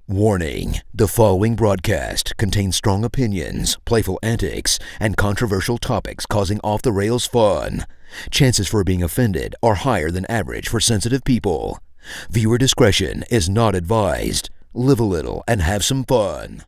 Warning, the following broadcast contains strong opinions, playful antics, and controversial topics causing off-the-rails fun. Chances for being offended are higher than average for sensitive people. Viewer discretion is not advised. Live a little and have some fun.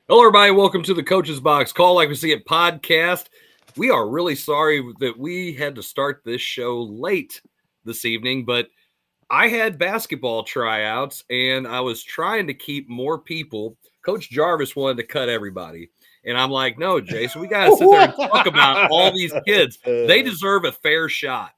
Hello, everybody. Welcome to the Coach's Box Call Like We See It podcast. We are really sorry that we had to start this show late this evening, but I had basketball tryouts and I was trying to keep more people. Coach Jarvis wanted to cut everybody. And I'm like, no, Jason, we got to sit there and talk about all these kids. They deserve a fair shot.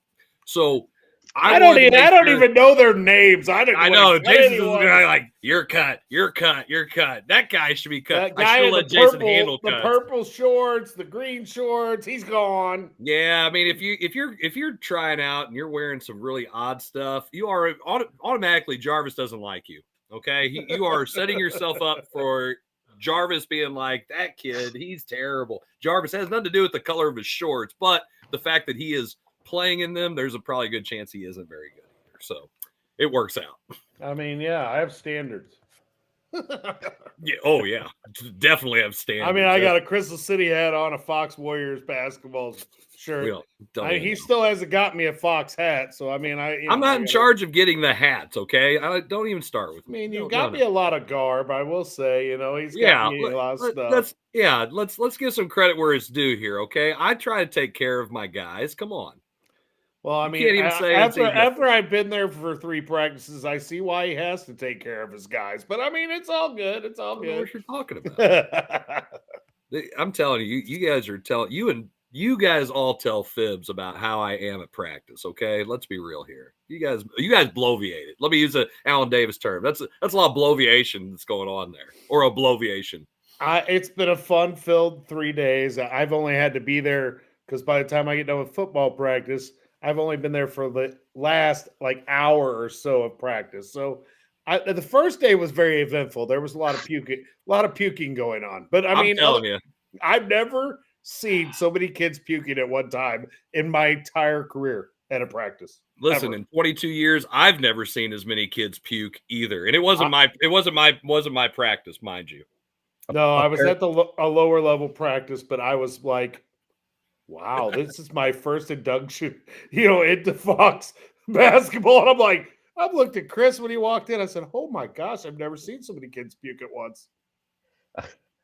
So I don't even know their names. I know. Jason's is like, you're cut. That guy should be cut. That guy in the purple shorts, the green shorts, he's gone. Yeah, I mean, if you're trying out and you're wearing some really odd stuff, you are automatically Jarvis doesn't like you. Okay, you are setting yourself up for Jarvis being like, that kid, he's terrible. Jarvis has nothing to do with the color of his shorts, but the fact that he is playing in them, there's a probably good chance he isn't very good either. So it works out. I mean, yeah, I have standards. Yeah, definitely have standards. I mean, I got a Crystal City hat on, a Fox Warriors basketball shirt. He still hasn't got me a Fox hat, so I mean, I'm not in charge of getting the hats. Okay, don't even start with me. I mean, you got me a lot of garb, I will say. He's got me a lot of stuff. Let's give some credit where it's due here. Okay, I try to take care of my guys. Come on. Well, I mean, after I've been there for 3 practices, I see why he has to take care of his guys. But I mean, it's all good. It's all good. What you're talking about? I'm telling you, you guys are telling you guys all tell fibs about how I am at practice. Okay, let's be real here. You guys bloviate it. Let me use a Alan Davis term. That's a lot of bloviation that's going on there, or a bloviation. It's been a fun-filled 3 days. I've only had to be there because by the time I get done with football practice, I've only been there for the last hour or so of practice. So the first day was very eventful. There was a lot of puking going on. But I'm telling you, I've never seen so many kids puking at one time in my entire career at a practice. Listen, in 22 years, I've never seen as many kids puke either. And it wasn't my practice, mind you. No, I was at a lower level practice, but I was like, wow, this is my first induction, into Fox basketball. And I looked at Chris when he walked in. I said, oh my gosh, I've never seen so many kids puke at once.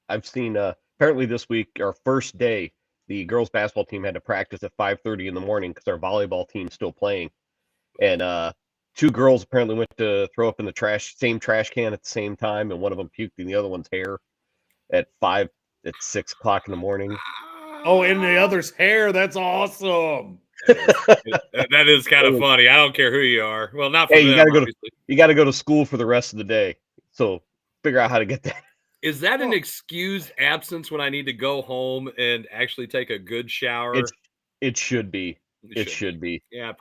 I've seen, apparently this week, our first day, the girls basketball team had to practice at 5:30 in the morning because our volleyball team's still playing. And 2 girls apparently went to throw up in the same trash can at the same time. And one of them puked in the other one's hair at 6 o'clock in the morning. Oh, in the other's hair. That's awesome. That is kind of funny. I don't care who you are. Well, not for them, you got to go to school for the rest of the day. So figure out how to get that. Is that an excused absence when I need to go home and actually take a good shower? It should be. It should be. Yeah,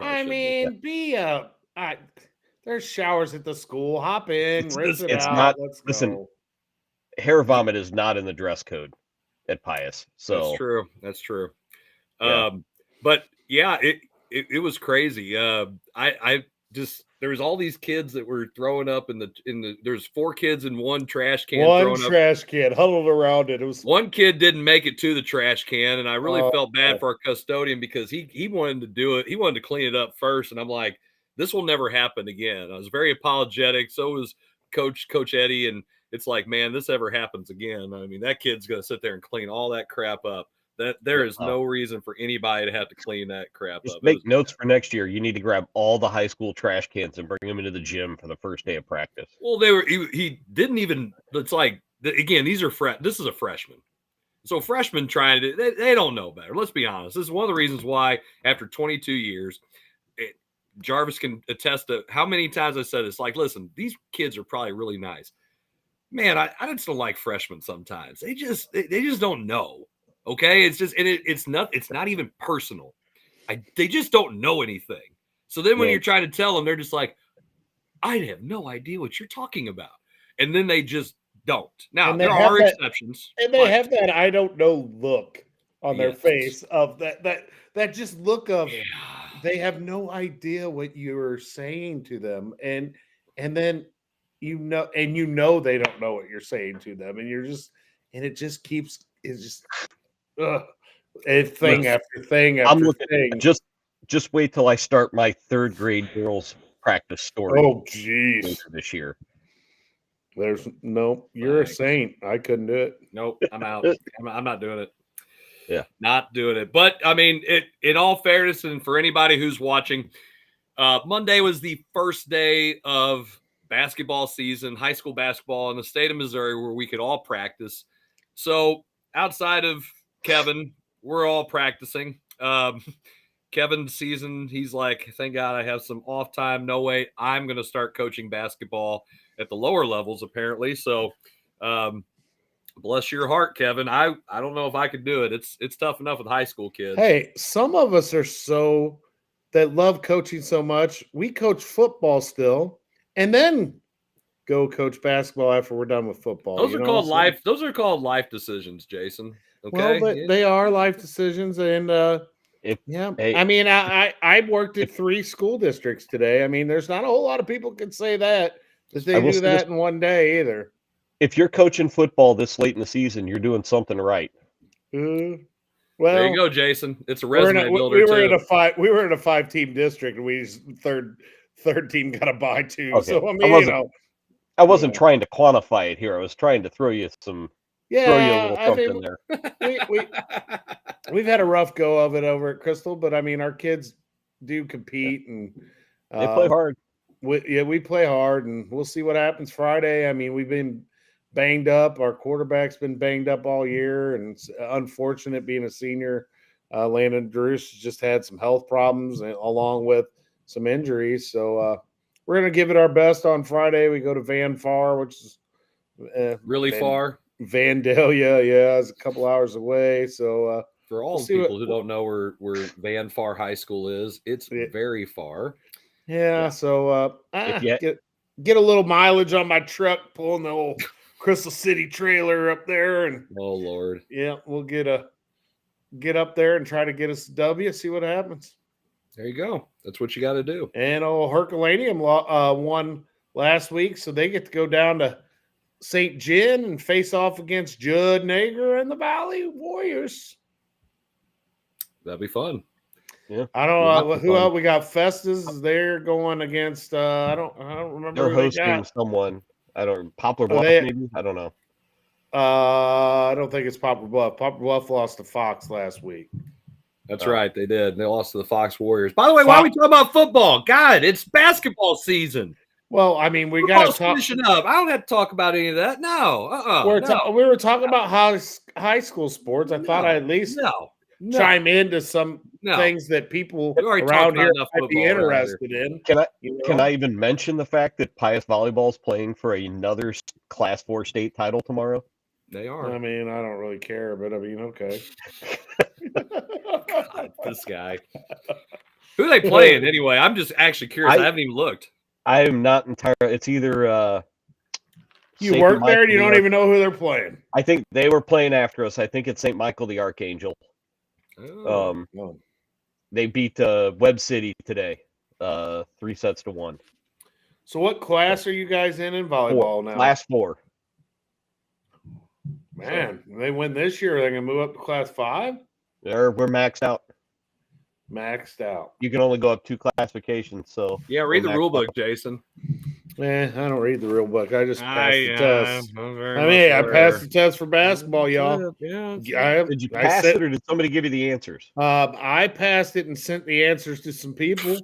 there's showers at the school. Hop in, rinse it out. Let's go. Listen, hair vomit is not in the dress code at Pius. So that's true. Yeah. But yeah, it was crazy. There was all these kids that were throwing up there's 4 kids in one trash can. Can huddled around it. It was one kid didn't make it to the trash can, and I really felt bad for our custodian because he wanted to do it. He wanted to clean it up first, and I'm like, this will never happen again. I was very apologetic. So was Coach Eddie, and it's like, man, this ever happens again, I mean, that kid's going to sit there and clean all that crap up. That there is no reason for anybody to have to clean that crap Just up. make notes for next year. You need to grab all the high school trash cans and bring them into the gym for the first day of practice. Well, he didn't even. It's like again, these are this is a freshman. So freshmen trying to they don't know better. Let's be honest. This is one of the reasons why after 22 years, Jarvis can attest to how many times I said it's like, listen, these kids are probably really nice. Man, I just don't like freshmen sometimes. They just don't know. Okay, it's just it's not even personal. They just don't know anything. So then when you're trying to tell them, they're just like, I have no idea what you're talking about, and then they just don't. Now there are exceptions, and they have that I don't know look on their face of that just look of they have no idea what you're saying to them, and then you know they don't know what you're saying to them, and it just keeps thing after thing after thing. Just wait till I start my third grade girls practice story. Oh geez, this year. There's you're a saint. I couldn't do it. Nope, I'm out. I'm not doing it. Yeah, not doing it. But I mean, in all fairness, and for anybody who's watching, Monday was the first day of basketball season, high school basketball in the state of Missouri, where we could all practice. So outside of Kevin, we're all practicing. Kevin's season, he's like, thank God I have some off time. No way, I'm going to start coaching basketball at the lower levels, apparently. So, bless your heart, Kevin. I don't know if I could do it. It's tough enough with high school kids. Hey, some of us are that love coaching so much. We coach football still, and then go coach basketball after we're done with football. Those are called life. Those are called life decisions, Jason. Okay, well, but they are life decisions, and I mean, I worked at 3 school districts today. I mean, there's not a whole lot of people can say that they do that in one day either. If you're coaching football this late in the season, you're doing something right. Well, there you go, Jason. It's a resume builder. We were in a 5-team district, and we third team got a bye too. Okay. So I mean, I wasn't trying to quantify it here. I was trying to throw you some. Throw you a little something there. We've had a rough go of it over at Crystal, but I mean, our kids do compete and they play hard. We play hard, and we'll see what happens Friday. I mean, we've been banged up. Our quarterback's been banged up all year, and it's unfortunate being a senior. Landon Drews just had some health problems along with some injuries. So we're going to give it our best on Friday. We go to Van Far, which is really far. Vandalia, it's a couple hours away. So for all people who don't know where Van Far High School is, it's very far. Yeah. So get a little mileage on my truck, pulling the old Crystal City trailer up there, and oh Lord, yeah, we'll get up there and try to get us a W. See what happens. There you go. That's what you got to do. And Herculaneum won last week, so they get to go down to St. John and face off against Judd Nager and the Valley Warriors. That'd be fun. Yeah, I don't know who else we got. Festus there going against. I don't remember. They're hosting someone. I don't Poplar Bluff. Maybe I don't know. I don't think it's Poplar Bluff. Poplar Bluff lost to Fox last week. That's right, they did. They lost to the Fox Warriors. By the way, why are we talking about football? God, it's basketball season. Well, I mean, we got to talk. Up. I don't have to talk about any of that. No, we were talking about high school sports. I thought I'd at least chime into some things that people around here might be interested in. Can I even mention the fact that Pius Volleyball is playing for another Class 4 state title tomorrow? They are. I mean, I don't really care, but I mean, okay. God, this guy. Who are they playing anyway? I'm just actually curious. I haven't even looked. I am not entirely. It's either you work there and you don't even know who they're playing. I think they were playing after us. I think it's St. Michael the Archangel. They beat Webb City today, 3-1. So, what class are you guys in volleyball now? Class 4. Man, they win this year. They're gonna move up to Class 5. We're maxed out. Maxed out. You can only go up 2 classifications. So yeah, read the rule book, Jason. I don't read the real book. I just pass the test. I I passed the test for basketball, y'all. Yeah. Did you pass it, or did somebody give you the answers? I passed it and sent the answers to some people.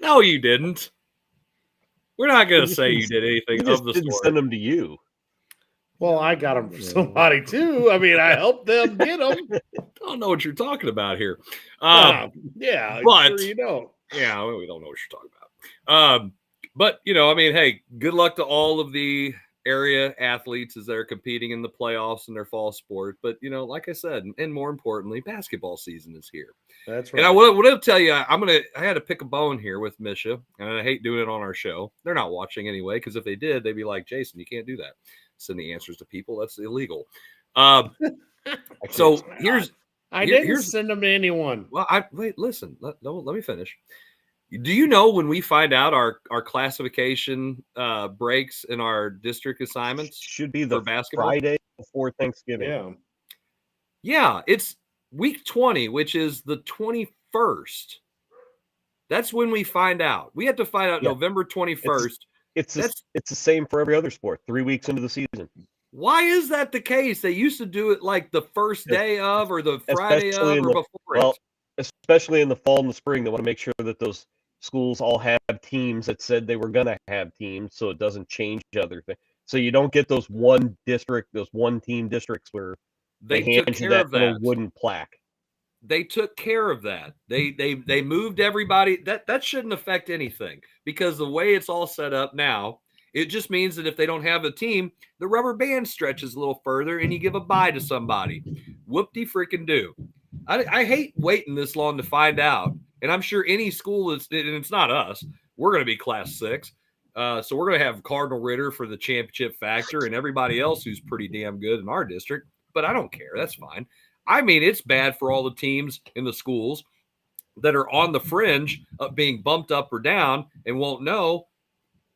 No, you didn't. We're not going to say you did anything of the didn't sort. send them to you. Well, I got them for somebody too. I mean, I helped them get them. I don't know what you're talking about here. Yeah, but sure you don't. Yeah, we don't know what you're talking about. But I mean, hey, good luck to all of the area athletes as they're competing in the playoffs in their fall sport. But like I said, and more importantly, basketball season is here. That's right. And I will tell you, I had to pick a bone here with Misha, and I hate doing it on our show. They're not watching anyway, because if they did, they'd be like, Jason, you can't do that. Send the answers to people. That's illegal. So I didn't send them to anyone. Well, listen, let me finish. Do you know when we find out our classification breaks in our district assignments? Should be the basketball? Friday before Thanksgiving. Yeah, it's week 20, which is the 21st. That's when we find out. We have to find out November 21st. It's the same for every other sport. 3 weeks into the season. Why is that the case? They used to do it like the first day of, or the Friday of, or before it. Especially in the fall and the spring, they want to make sure that those schools all have teams that said they were going to have teams, so it doesn't change other things. So you don't get those one team districts where they hand you that little wooden plaque. They took care of that. They moved everybody. That shouldn't affect anything, because the way it's all set up now, it just means that if they don't have a team, the rubber band stretches a little further and you give a bye to somebody. Whoop-de-freaking-do. I hate waiting this long to find out. And I'm sure any school and it's not us, we're going to be class 6. So we're going to have Cardinal Ritter for the championship factor and everybody else who's pretty damn good in our district. But I don't care. That's fine. I mean, it's bad for all the teams in the schools that are on the fringe of being bumped up or down and won't know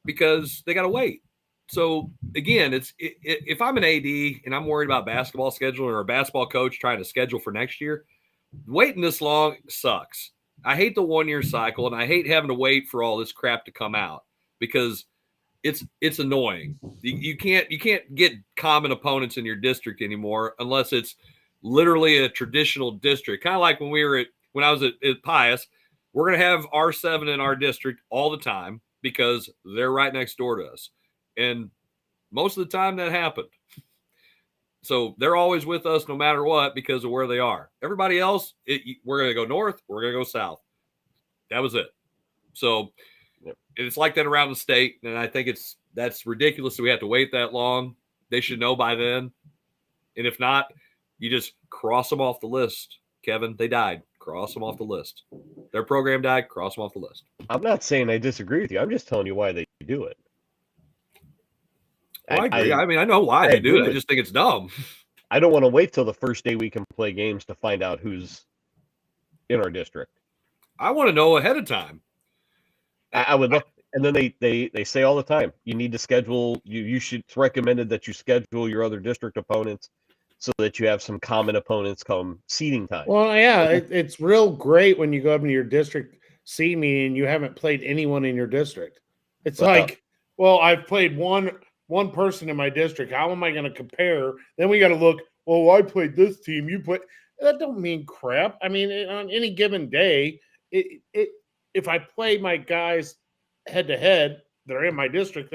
because they got to wait. So again, if I'm an AD and I'm worried about basketball scheduling, or a basketball coach trying to schedule for next year, waiting this long sucks. I hate the 1-year cycle, and I hate having to wait for all this crap to come out, because it's annoying. You can't get common opponents in your district anymore unless it's literally a traditional district. Kind of like when I was at Pius, we're going to have R7 in our district all the time because they're right next door to us. And most of the time that happened. So they're always with us no matter what because of where they are. Everybody else, we're going to go north, we're going to go south. That was it. So it's like that around the state, and I think that's ridiculous that we have to wait that long. They should know by then. And if not, you just cross them off the list, Kevin. They died. Cross them off the list. Their program died. Cross them off the list. I'm not saying I disagree with you. I'm just telling you why they do it. Well, I agree. I mean, I know why they do it. I just think it's dumb. I don't want to wait till the first day we can play games to find out who's in our district. I want to know ahead of time. I would love, and then they say all the time, you need to schedule. It's recommended that you schedule your other district opponents so that you have some common opponents come seeding time. Well, yeah, it's real great when you go up into your district seed meeting and you haven't played anyone in your district. It's I've played one person in my district. How am I going to compare? Then we got to look, I played this team. You played. That don't mean crap. I mean, on any given day, if I play my guys head to head that are in my district,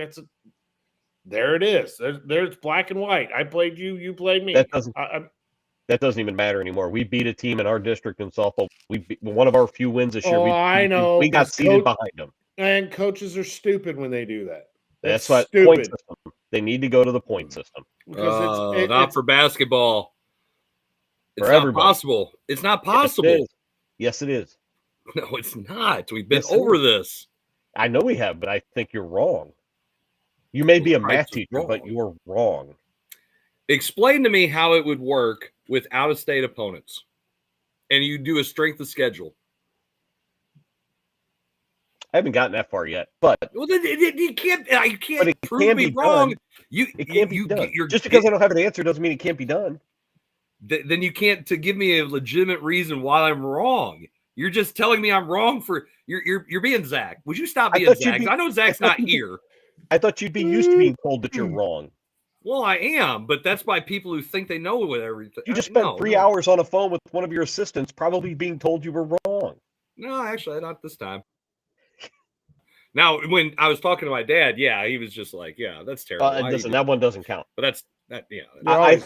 there it is. There's black and white. I played you, you played me. That doesn't even matter anymore. We beat a team in our district in softball. We beat one of our few wins this year. I know. We got seated behind them. And coaches are stupid when they do that. That's why point system. They need to go to the point system. Because not for basketball. It's for not everybody. Possible. It's not possible. Yes, it is. No, it's not. We've been over this. I know we have, but I think you're wrong. You may be a math teacher, but you're wrong. Explain to me how it would work with out-of-state opponents, and you do a strength of schedule. I haven't gotten that far yet, but you can't prove me wrong. It can't be done. Just because I don't have an answer doesn't mean it can't be done. Then you can't to give me a legitimate reason why I'm wrong. You're just telling me I'm wrong for you're being Zach. Would you stop I being thought you'd Zach? be- I know Zach's not here. I thought you'd be used to being told that you're wrong. Well, I am, but that's by people who think they know what everything. You just spent 3 hours on a phone with one of your assistants, probably being told you were wrong. No, actually, not this time. Now, when I was talking to my dad, yeah, he was just like, "Yeah, that's terrible." Listen, that one doesn't count. But that's that. Yeah, I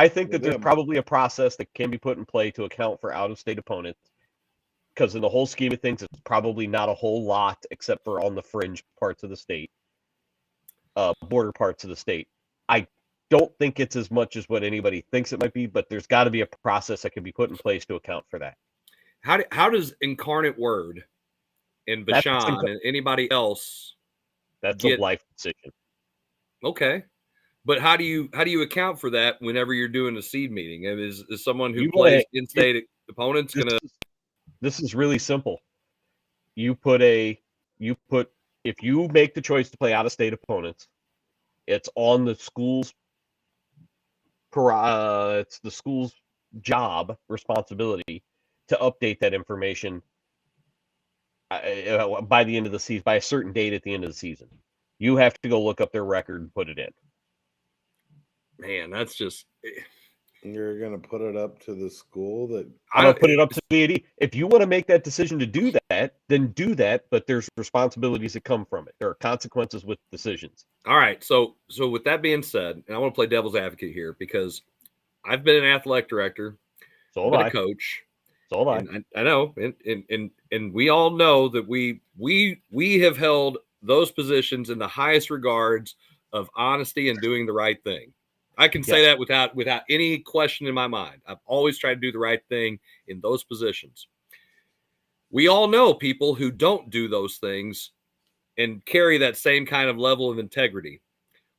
think that there's them. probably a process that can be put in play to account for out-of-state opponents. Because in the whole scheme of things, it's probably not a whole lot, except for on the fringe parts of the state, border parts of the state. I don't think it's as much as what anybody thinks it might be, but there's got to be a process that can be put in place to account for that. How does Incarnate Word and Bashan and anybody else? That's a life decision. Okay, but how do you account for that whenever you're doing a seed meeting? And is someone who plays in-state opponents gonna? This is really simple. If you make the choice to play out-of-state opponents, it's on the school's job responsibility to update that information by the end of the season, by a certain date at the end of the season. You have to go look up their record and put it in. Man, that's just. You're gonna put it up to the school that I'm gonna put it up to the AD. If you want to make that decision to do that, then do that. But there's responsibilities that come from it. There are consequences with decisions. All right. So with that being said, and I want to play devil's advocate here because I've been an athletic director, so have I. A coach. So have I know, and we all know that we have held those positions in the highest regards of honesty and doing the right thing. I can say that without any question in my mind. I've always tried to do the right thing in those positions. We all know people who don't do those things and carry that same kind of level of integrity.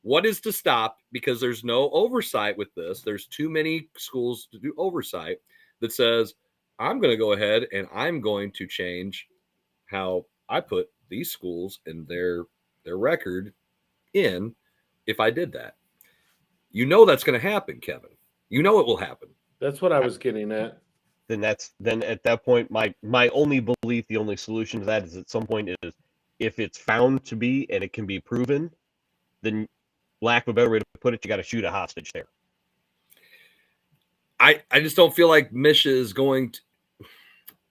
What is to stop? Because there's no oversight with this. There's too many schools to do oversight that says, I'm going to go ahead and I'm going to change how I put these schools and their record in if I did that. You know that's going to happen, Kevin. You know it will happen. That's what I was getting at. Then at that point, my only belief, the only solution to that is at some point is if it's found to be and it can be proven, then lack of a better way to put it, you got to shoot a hostage there. I just don't feel like MSHSAA is going to,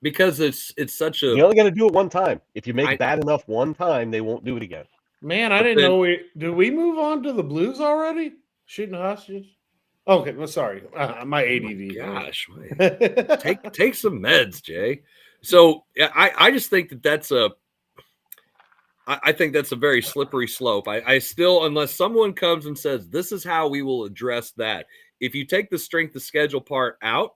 because it's such a. You only got to do it one time. If you make bad enough one time, they won't do it again. Man, I didn't know did we move on to the Blues already? Shooting hostages? Okay, well, sorry. My ADD. Gosh, take some meds, Jay. So I just think that's I think that's a very slippery slope. I still, unless someone comes and says, this is how we will address that. If you take the strength of schedule part out,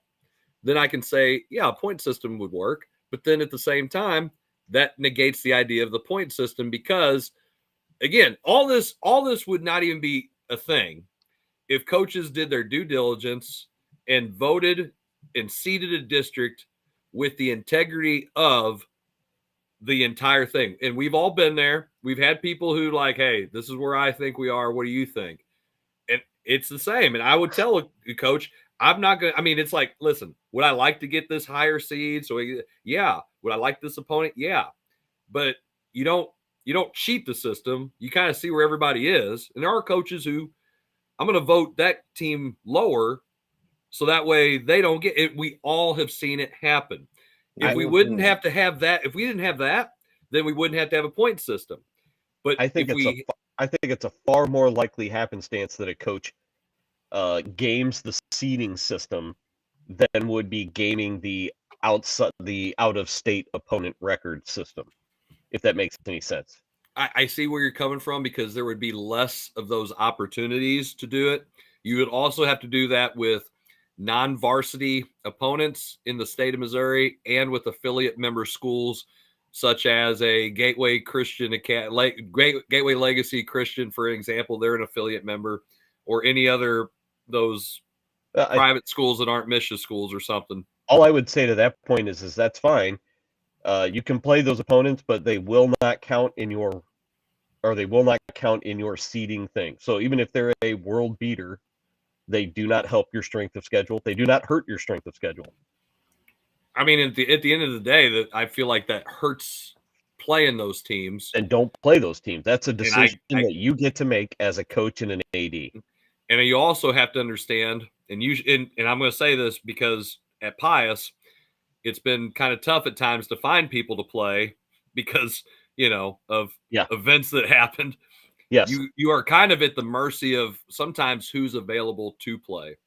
then I can say, yeah, a point system would work. But then at the same time, that negates the idea of the point system because, again, all this would not even be a thing if coaches did their due diligence and voted and seeded a district with the integrity of the entire thing. And we've all been there. We've had people who like, hey, this is where I think we are. What do you think? And it's the same. And I would tell a coach, I'm not going to, I mean, it's like, listen, would I like to get this higher seed? So yeah. Would I like this opponent? Yeah. But you don't cheat the system. You kind of see where everybody is. And there are coaches who I'm going to vote that team lower so that way they don't get it. We all have seen it happen. If we wouldn't have to have that, if we didn't have that, then we wouldn't have to have a point system. But I think it's a far more likely happenstance that a coach games the seeding system than would be gaming the out-of-state opponent record system, if that makes any sense. I see where you're coming from because there would be less of those opportunities to do it. You would also have to do that with non-varsity opponents in the state of Missouri and with affiliate member schools such as a Gateway Christian Gateway Legacy Christian, for example. They're an affiliate member, or any other those private schools that aren't MSHSAA schools or something. All I would say to that point is that's fine. You can play those opponents, but they will not count in your seeding thing. So even if they're a world beater, they do not help your strength of schedule. They do not hurt your strength of schedule. I mean, at the end of the day, that I feel like that hurts playing those teams. And don't play those teams. That's a decision I that you get to make as a coach and an AD. And you also have to understand, and I'm going to say this because at Pius, it's been kind of tough at times to find people to play because, of events that happened. Yes. You are kind of at the mercy of sometimes who's available to play.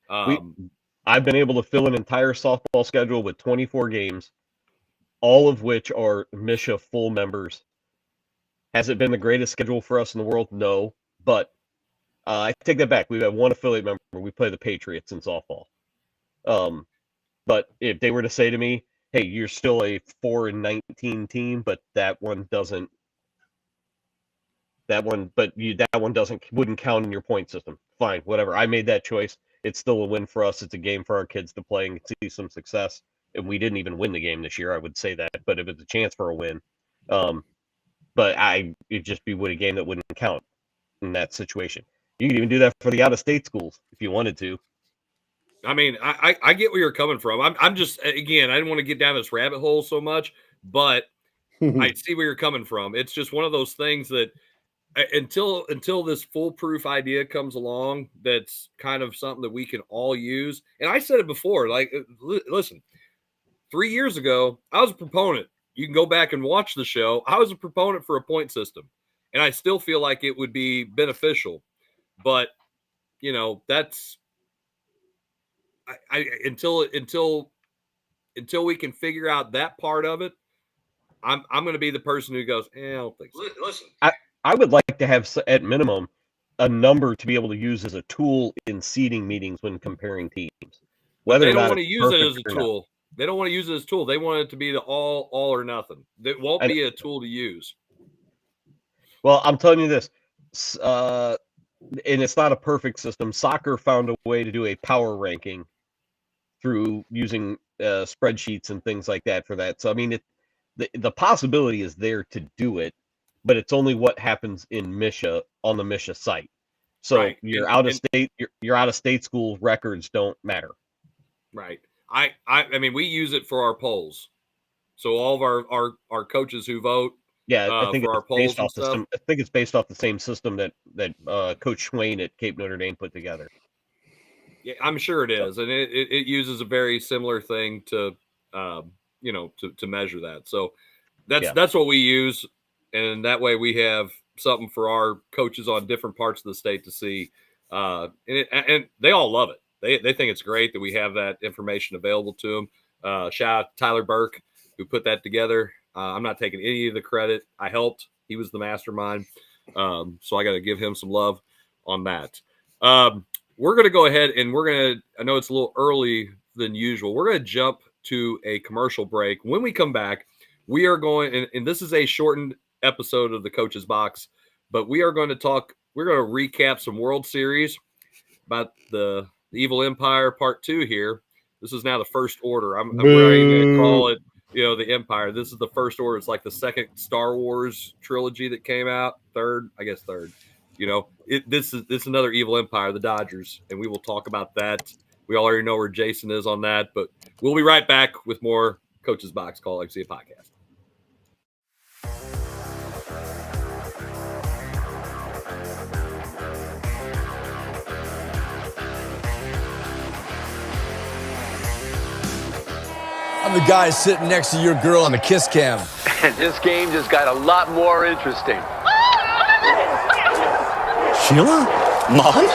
I've been able to fill an entire softball schedule with 24 games, all of which are MSHSAA full members. Has it been the greatest schedule for us in the world? No, but I take that back. We've had one affiliate member. We play the Patriots in softball. But if they were to say to me, "Hey, you're still a 4-19 team, but that one wouldn't count in your point system." Fine, whatever. I made that choice. It's still a win for us. It's a game for our kids to play and see some success. And we didn't even win the game this year, I would say that, but it was a chance for a win. But it'd just be a game that wouldn't count in that situation. You could even do that for the out-of-state schools if you wanted to. I mean, I get where you're coming from. I'm just, again, I didn't want to get down this rabbit hole so much, but I see where you're coming from. It's just one of those things that until this foolproof idea comes along, that's kind of something that we can all use. And I said it before, like, listen, 3 years ago, I was a proponent. You can go back and watch the show. I was a proponent for a point system, and I still feel like it would be beneficial. But, that's until we can figure out that part of it, I'm going to be the person who goes, I don't think so. Listen, I would like to have, at minimum, a number to be able to use as a tool in seeding meetings when comparing teams. Whether they don't want to use it as a tool. They don't want to use it as a tool. They want it to be the all or nothing. It won't be a tool to use. Well, I'm telling you this, and it's not a perfect system. Soccer found a way to do a power ranking through using spreadsheets and things like that for that. So, I mean, the possibility is there to do it, but it's only what happens in MSHSAA on the MSHSAA site. So right. your out-of-state school records don't matter. Right. I mean, we use it for our polls. So all of our coaches who vote, I think for our polls and stuff. I think it's based off the same system that Coach Swain at Cape Notre Dame put together. Yeah, I'm sure it is, and it uses a very similar thing to to measure that. So that's what we use, and that way we have something for our coaches on different parts of the state to see, and they all love it. They think it's great that we have that information available to them. Shout out to Tyler Burke, who put that together. I'm not taking any of the credit. I helped. He was the mastermind. So I got to give him some love on that. We're going to go ahead and I know it's a little early than usual. We're going to jump to a commercial break. When we come back, we are going, and this is a shortened episode of the Coach's Box, but we're going to recap some World Series about the Evil Empire Part 2 here. This is now the First Order. I'm going to call it, the Empire. This is the First Order. It's like the second Star Wars trilogy that came out. Third. This is another Evil Empire, the Dodgers, and we will talk about that. We already know where Jason is on that, but we'll be right back with more Coach's Box Call Like We See It podcast. I'm the guy sitting next to your girl on the kiss cam. And this game just got a lot more interesting. Sheila? Mom?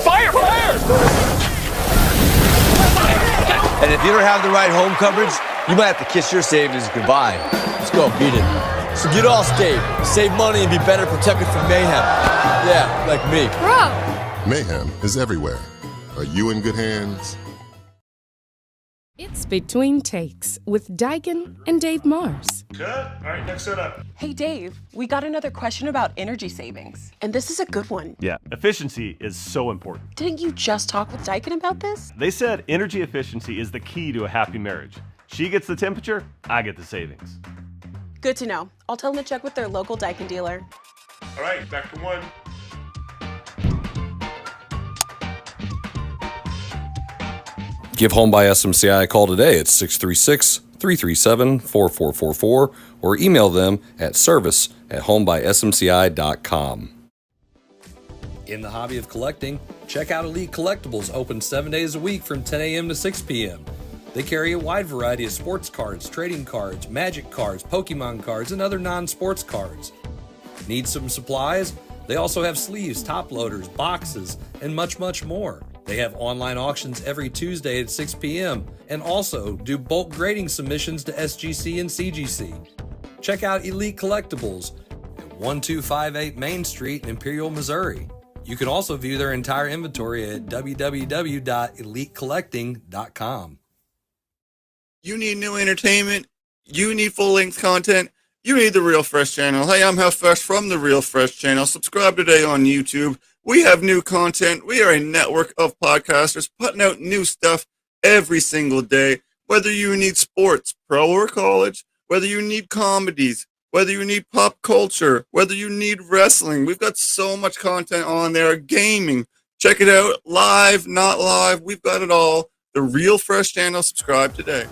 Fire! And if you don't have the right home coverage, you might have to kiss your savings goodbye. Let's go, beat it. So get Allstate, save money, and be better protected from mayhem. Yeah, like me. Bro! Mayhem is everywhere. Are you in good hands? It's Between Takes with Daikin and Dave Mars. Cut. All right, next set up. Hey, Dave, we got another question about energy savings. And this is a good one. Yeah, efficiency is so important. Didn't you just talk with Daikin about this? They said energy efficiency is the key to a happy marriage. She gets the temperature, I get the savings. Good to know. I'll tell them to check with their local Daikin dealer. All right, back to one. Give Home by SMCI a call today at 636-337-4444 or email them at service@homebysmci.com. In the hobby of collecting, check out Elite Collectibles, open 7 days a week from 10 a.m. to 6 p.m. They carry a wide variety of sports cards, trading cards, magic cards, Pokemon cards, and other non-sports cards. Need some supplies? They also have sleeves, top loaders, boxes, and much, much more. They have online auctions every Tuesday at 6 p.m. and also do bulk grading submissions to SGC and CGC. Check out Elite Collectibles at 1258 Main Street in Imperial, Missouri. You can also view their entire inventory at www.elitecollecting.com. You need new entertainment. You need full-length content. You need the Real Fresh channel. Hey, I'm Health Fresh from the Real Fresh channel. Subscribe today on YouTube. We have new content. We are a network of podcasters putting out new stuff every single day. Whether you need sports, pro or college, whether you need comedies, whether you need pop culture, whether you need wrestling, we've got so much content on there. Gaming, check it out. Live, not live, we've got it all. The Real Fresh channel. Subscribe today.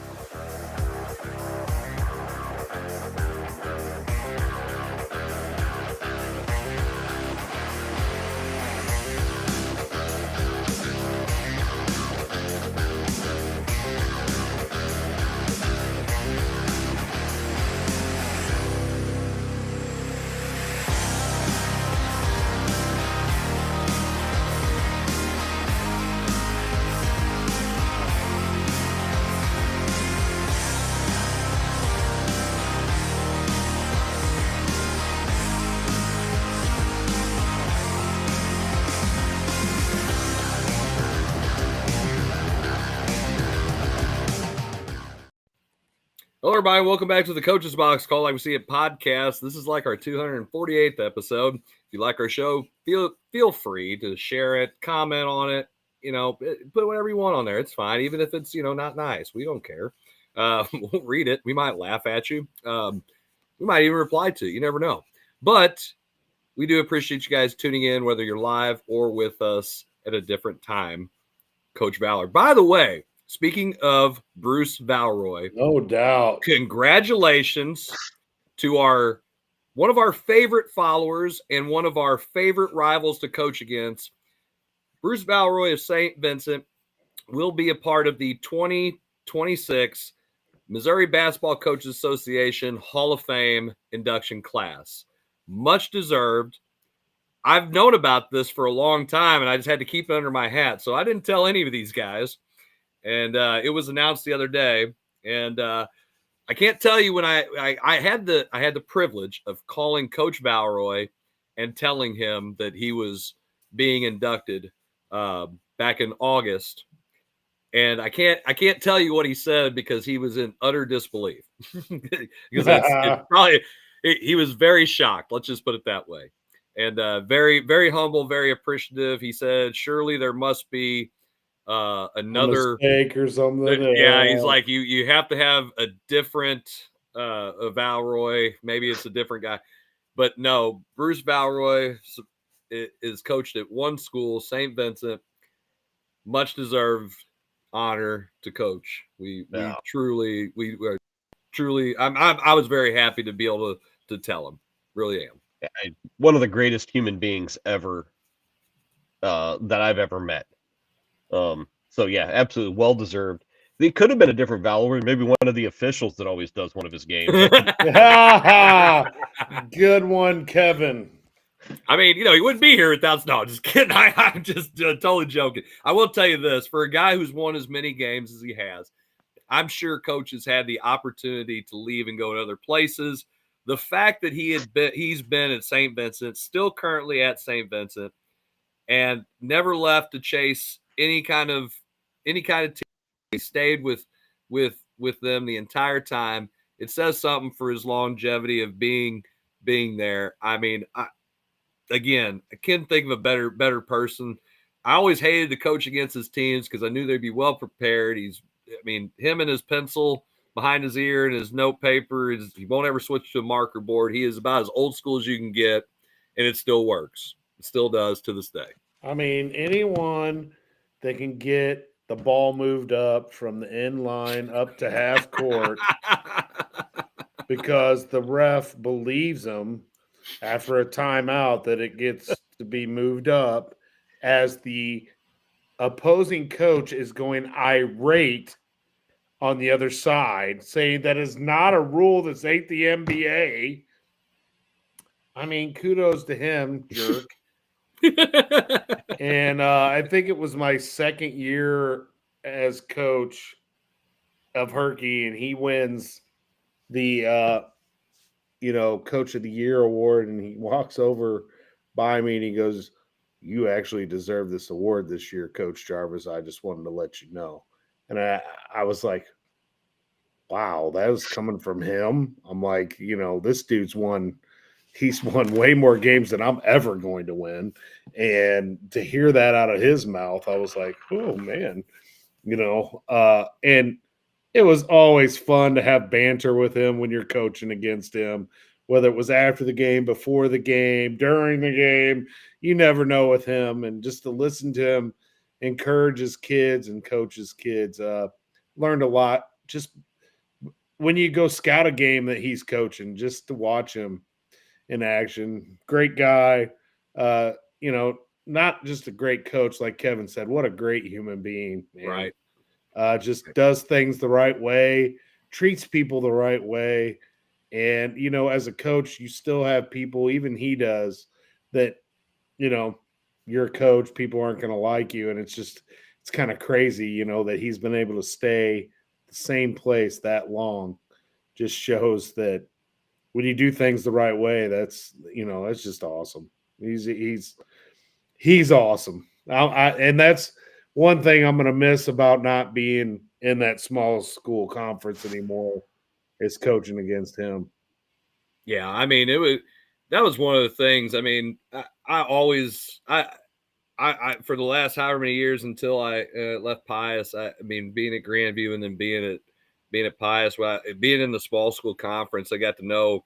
Hello, everybody. Welcome back to the Coach's Box Call Like We See It podcast. This is like our 248th episode. If you like our show, feel free to share it, comment on it, put whatever you want on there. It's fine, even if it's, not nice. We don't care. We'll read it. We might laugh at you. We might even reply to it. You never know. But we do appreciate you guys tuning in, whether you're live or with us at a different time. Coach Valor. By the way, speaking of Bruce Valroy, no doubt, congratulations to one of our favorite followers and one of our favorite rivals to coach against. Bruce Valroy of St. Vincent will be a part of the 2026 Missouri Basketball Coaches Association Hall of Fame induction class. Much deserved. I've known about this for a long time, and I just had to keep it under my hat, so I didn't tell any of these guys. And it was announced the other day, and I can't tell you when I had the privilege of calling Coach Valroy and telling him that he was being inducted back in August, and I can't tell you what he said because he was in utter disbelief. Because he was very shocked. Let's just put it that way, and very, very humble, very appreciative. He said, "Surely there must be." Another mistake or something. Yeah, he's like, you have to have a different Valroy. Maybe it's a different guy, but no, Bruce Valroy is coached at one school, St. Vincent. Much deserved honor to coach. We truly. I was very happy to be able to tell him. Really am. One of the greatest human beings ever that I've ever met. So yeah, absolutely well deserved. It could have been a different Valor, maybe one of the officials that always does one of his games. Good one, Kevin. I mean, he wouldn't be here without. No, just kidding. I'm just totally joking. I will tell you this: for a guy who's won as many games as he has, I'm sure Coach has had the opportunity to leave and go to other places. The fact that he's been at St. Vincent, still currently at St. Vincent, and never left to chase any kind of team. He stayed with them the entire time. It says something for his longevity of being there. I mean, I can't think of a better person. I always hated to coach against his teams because I knew they'd be well prepared. Him and his pencil behind his ear and his note paper, he won't ever switch to a marker board. He is about as old school as you can get, and it still works. It still does to this day. I mean, anyone that can get the ball moved up from the end line up to half court because the ref believes him after a timeout that it gets to be moved up as the opposing coach is going irate on the other side, saying that is not a rule. This ain't the NBA. I mean, kudos to him, jerk. And I think it was my second year as coach of Herky, and he wins the Coach of the Year award, and he walks over by me and he goes, "You actually deserve this award this year, Coach Jarvis. I just wanted to let you know." And I was like, wow, that was coming from him. I'm like, this dude's he's won way more games than I'm ever going to win. And to hear that out of his mouth, I was like, oh man, and it was always fun to have banter with him when you're coaching against him, whether it was after the game, before the game, during the game, you never know with him. And just to listen to him encourage his kids and coach his kids, learned a lot. Just when you go scout a game that he's coaching, just to watch him in action. Great guy. Not just a great coach, like Kevin said, what a great human being, man. Right. Just does things the right way, treats people the right way. And, as a coach, you still have people, even he does, that, you're a coach, people aren't going to like you. And it's kind of crazy, that he's been able to stay the same place that long. Just shows that when you do things the right way, that's just awesome. He's awesome. And that's one thing I'm going to miss about not being in that small school conference anymore is coaching against him. Yeah, I mean, that was one of the things. I mean, I for the last however many years until I left Pius, I mean, being at Grandview and then being at Pius, being in the small school conference, I got to know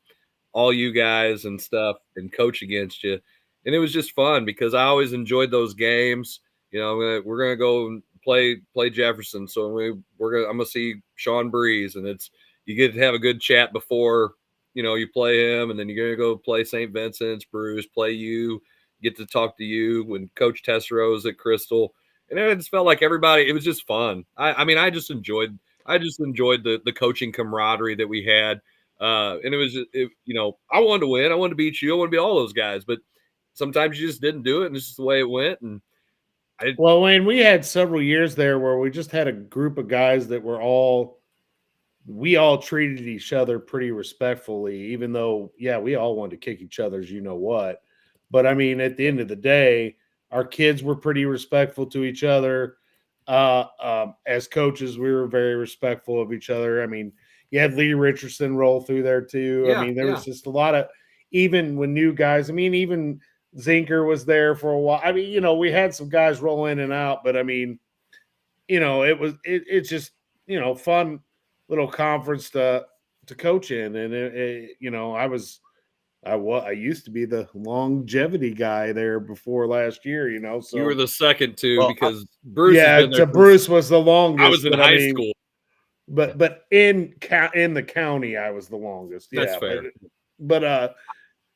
all you guys and stuff and coach against you. And it was just fun because I always enjoyed those games. We're going to go and play Jefferson. So I'm going to see Sean Breeze, and you get to have a good chat before, you play him, and then you're going to go play St. Vincent's, Bruce, play you, get to talk to you when Coach Tessero's at Crystal. And it just felt like everybody, it was just fun. I just enjoyed the coaching camaraderie that we had. And it was, I wanted to win. I wanted to beat you. I wanted to beat all those guys, but sometimes you just didn't do it. And it's just the way it went. And well, Wayne, we had several years there where we just had a group of guys that we all treated each other pretty respectfully, even though, yeah, we all wanted to kick each other's, what. But I mean, at the end of the day, our kids were pretty respectful to each other. As coaches, we were very respectful of each other. I mean, you had Lee Richardson roll through there too. Yeah, I mean, there was just a lot of, even when new guys, I mean, even Zinker was there for a while. I mean, we had some guys roll in and out, but I mean, it's just, fun little conference to coach in. And I used to be the longevity guy there before last year, so you were the second too, because Bruce. Yeah, Bruce was the longest. I was in high school. But in the county, I was the longest. That's yeah, fair. But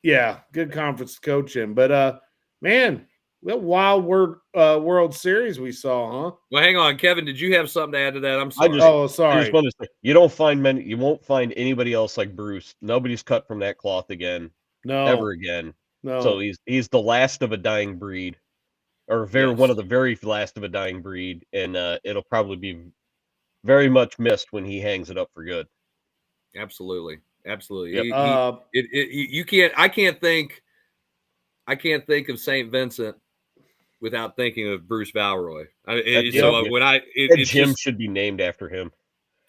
yeah, good conference coaching. But man, what wild World Series we saw, huh? Well, hang on, Kevin. Did you have something to add to that? I'm sorry. Sorry. I just want to say, you won't find anybody else like Bruce. Nobody's cut from that cloth again. No, ever again. No. So he's the last of a dying breed, or one of the very last of a dying breed, and it'll probably be very much missed when he hangs it up for good. Absolutely. Yep. You can't. I can't think of St. Vincent without thinking of Bruce Valroy. Jim should be named after him.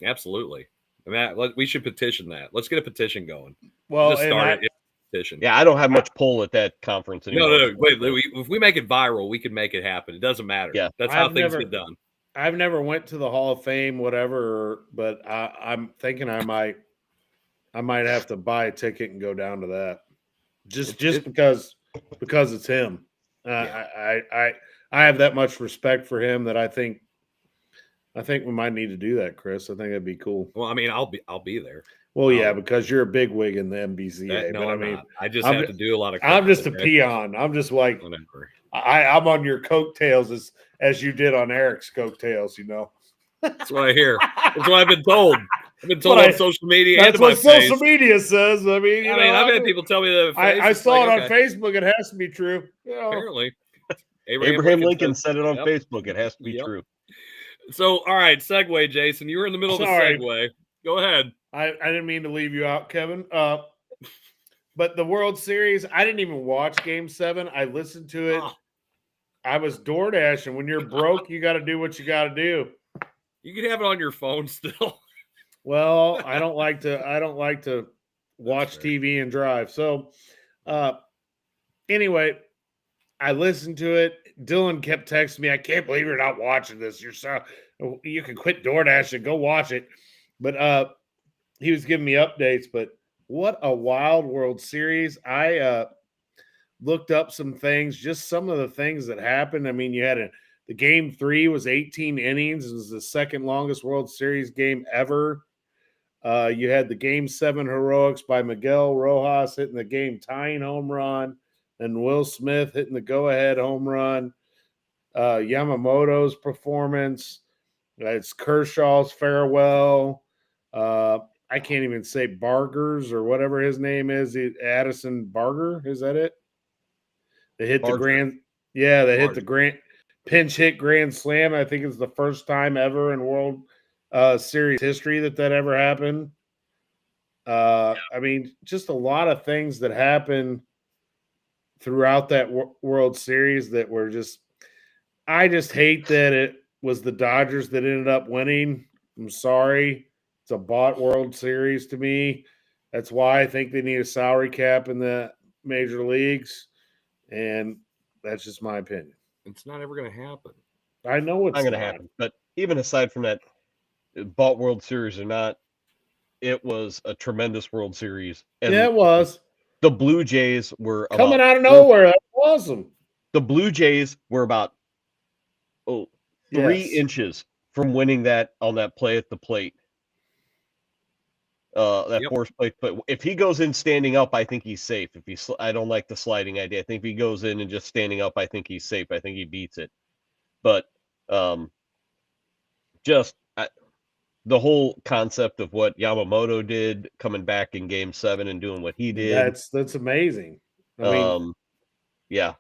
Absolutely. I mean, we should petition that. Let's get a petition going. Well, just start it. Petition. Yeah, I don't have much pull at that conference anymore. No. Wait, if we make it viral, we can make it happen. It doesn't matter. Yeah, that's how things get done. I've never went to the Hall of Fame, whatever, but I'm thinking I might have to buy a ticket and go down to that, just because it's him. I have that much respect for him that I think I think we might need to do that, Chris. I think that'd be cool. Well, I mean, I'll be there. Well, yeah, because you're a bigwig in the MBCA. No, but I'm I mean, not. I just have to do a lot of. I'm just crap, a peon. I'm just like whatever. I'm on your coattails as you did on Eric's coattails. That's what I hear. That's what I've been told. I've been told on social media. That's and to what my social face. media says. I mean, I've had people tell me that. I saw it on Facebook. It has to be true. Apparently, Abraham Lincoln said it on Facebook. It has to be true. So, all right, segue, Jason. You were in the middle of a segue. Go ahead. I didn't mean to leave you out, Kevin. But the World Series, I didn't even watch Game 7. I listened to it. I was door dashing. When you're broke, you got to do what you got to do. You can have it on your phone still. Well, I don't like to watch TV and drive. So, anyway, I listened to it. Dylan kept texting me, I can't believe you're not watching this. You can quit DoorDash and go watch it. But he was giving me updates. But what a wild World Series. I looked up some things, just some of the things that happened. I mean, you had the Game 3 was 18 innings. It was the second longest World Series game ever. You had the Game 7 heroics by Miguel Rojas hitting the game-tying home run. And Will Smith hitting the go-ahead home run, Yamamoto's performance, it's Kershaw's farewell. I can't even say Bargers or whatever his name is. Addison Barger, is that it? They hit the hit the grand pinch hit grand slam. I think it's the first time ever in World Series history that ever happened. I mean, just a lot of things that happened throughout that World Series that were I just hate that it was the Dodgers that ended up winning. I'm sorry. It's a bought World Series to me. That's why I think they need a salary cap in the major leagues. And that's just my opinion. It's not ever going to happen. I know it's not going to happen. But even aside from that, bought World Series or not, it was a tremendous World Series. And yeah, it was. The Blue Jays were coming out of nowhere. That's awesome. The Blue Jays were about 3 inches from winning that on that play at the plate. Force plate. But if he goes in standing up, I think he's safe. I don't like the sliding idea. I think if he goes in and just standing up, I think he's safe. I think he beats it. But the whole concept of what Yamamoto did coming back in Game 7 and doing what he did. That's amazing. I mean, yeah.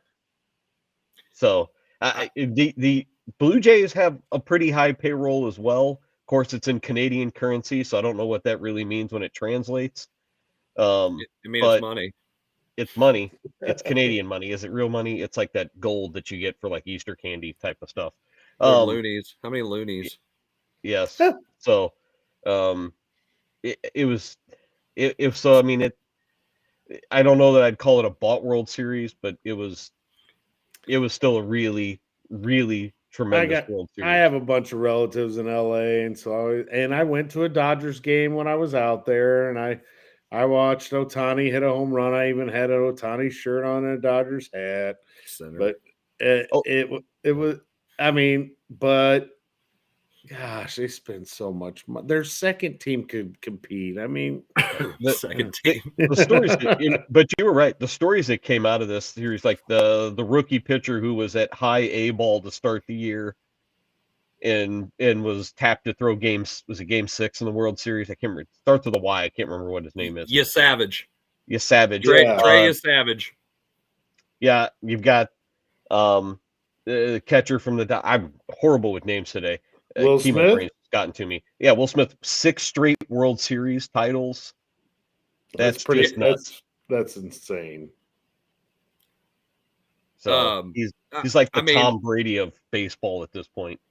So the Blue Jays have a pretty high payroll as well. Of course, it's in Canadian currency, so I don't know what that really means when it translates. It's money. It's money. It's Canadian money. Is it real money? It's like that gold that you get for like Easter candy type of stuff. Loonies. How many loonies? Yes. So, it was. If so, I mean, I don't know that I'd call it a bought World Series, but it was still a really, really tremendous World Series. I have a bunch of relatives in LA, and so I went to a Dodgers game when I was out there, and I watched Ohtani hit a home run. I even had an Ohtani shirt on and a Dodgers hat. But it was. I mean, but. Gosh, they spend so much money. Their second team could compete. I mean, the second team. The stories, but you were right. The stories that came out of this series, like the rookie pitcher who was at high A ball to start the year, and was tapped to throw Game 6 in the World Series. I can't remember. It starts with a Y. I can't remember what his name is. Savage. Savage. Trey Savage. Yeah, you've got the catcher from I'm horrible with names today. Will Smith gotten to me. Yeah, Will Smith, 6 straight World Series titles. That's pretty nuts. That's insane. So he's like the Tom Brady of baseball at this point.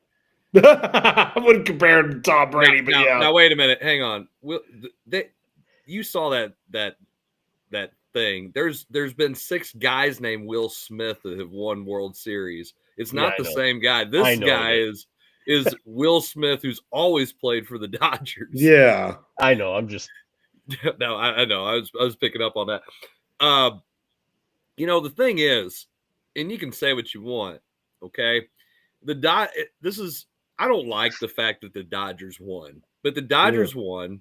I wouldn't compare him to Tom Brady, but yeah. Now wait a minute, hang on. You saw that thing. There's been 6 guys named Will Smith that have won World Series. It's not the same guy. This guy is Will Smith, who's always played for the Dodgers. Yeah, I know. I'm just no. I know. I was picking up on that. The thing is, and you can say what you want, okay? I don't like the fact that the Dodgers won, but the Dodgers won,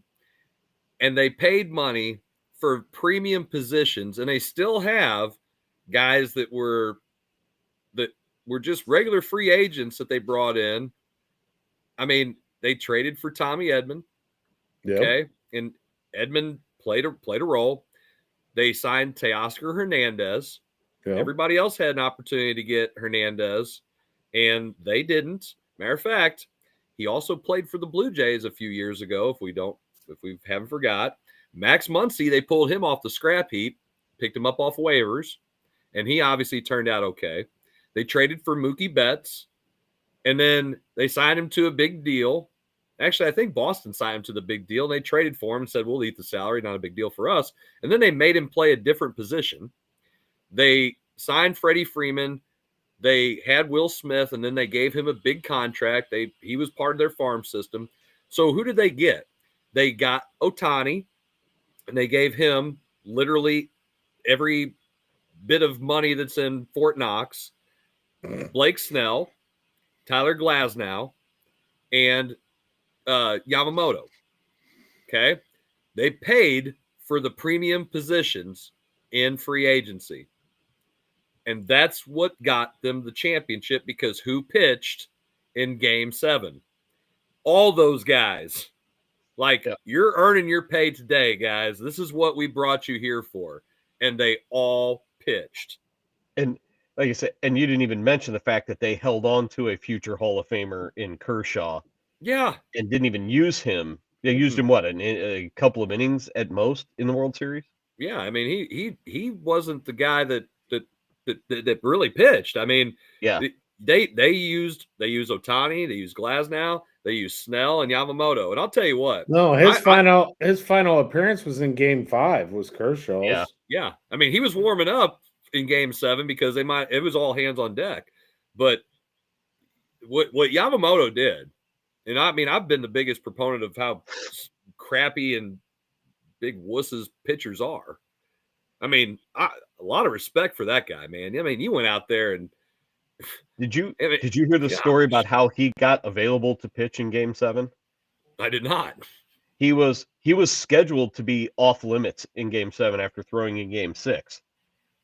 and they paid money for premium positions, and they still have guys that were just regular free agents that they brought in. I mean, they traded for Tommy Edman. Yep. Okay. And Edman played a role. They signed Teoscar Hernandez. Yep. Everybody else had an opportunity to get Hernandez, and they didn't. Matter of fact, he also played for the Blue Jays a few years ago, if we haven't forgot. Max Muncy, they pulled him off the scrap heap, picked him up off waivers, and he obviously turned out okay. They traded for Mookie Betts, and then they signed him to a big deal. Actually, I think Boston signed him to the big deal. They traded for him and said, we'll eat the salary, not a big deal for us. And then they made him play a different position. They signed Freddie Freeman. They had Will Smith, and then they gave him a big contract. He was part of their farm system. So who did they get? They got Ohtani, and they gave him literally every bit of money that's in Fort Knox, Blake Snell, Tyler Glasnow, and Yamamoto. Okay. They paid for the premium positions in free agency. And that's what got them the championship, because who pitched in Game 7? All those guys. Like, you're earning your pay today, guys. This is what we brought you here for. And they all pitched. And like I said, and you didn't even mention the fact that they held on to a future Hall of Famer in Kershaw. Yeah. And didn't even use him. They used him, what, a couple of innings at most in the World Series? Yeah, I mean, he wasn't the guy that really pitched. I mean, yeah, they used Ohtani, they used Glasnow, they used Snell and Yamamoto. And I'll tell you what. No, his final appearance was in Game 5, was Kershaw's. Yeah. I mean, he was warming up in Game 7 because it was all hands on deck. But what Yamamoto did, and I mean, I've been the biggest proponent of how crappy and big wusses pitchers are. I mean, a lot of respect for that guy, man. I mean, you went out there and did you hear the story about how he got available to pitch in Game 7? I did not. He was scheduled to be off limits in Game 7 after throwing in Game 6,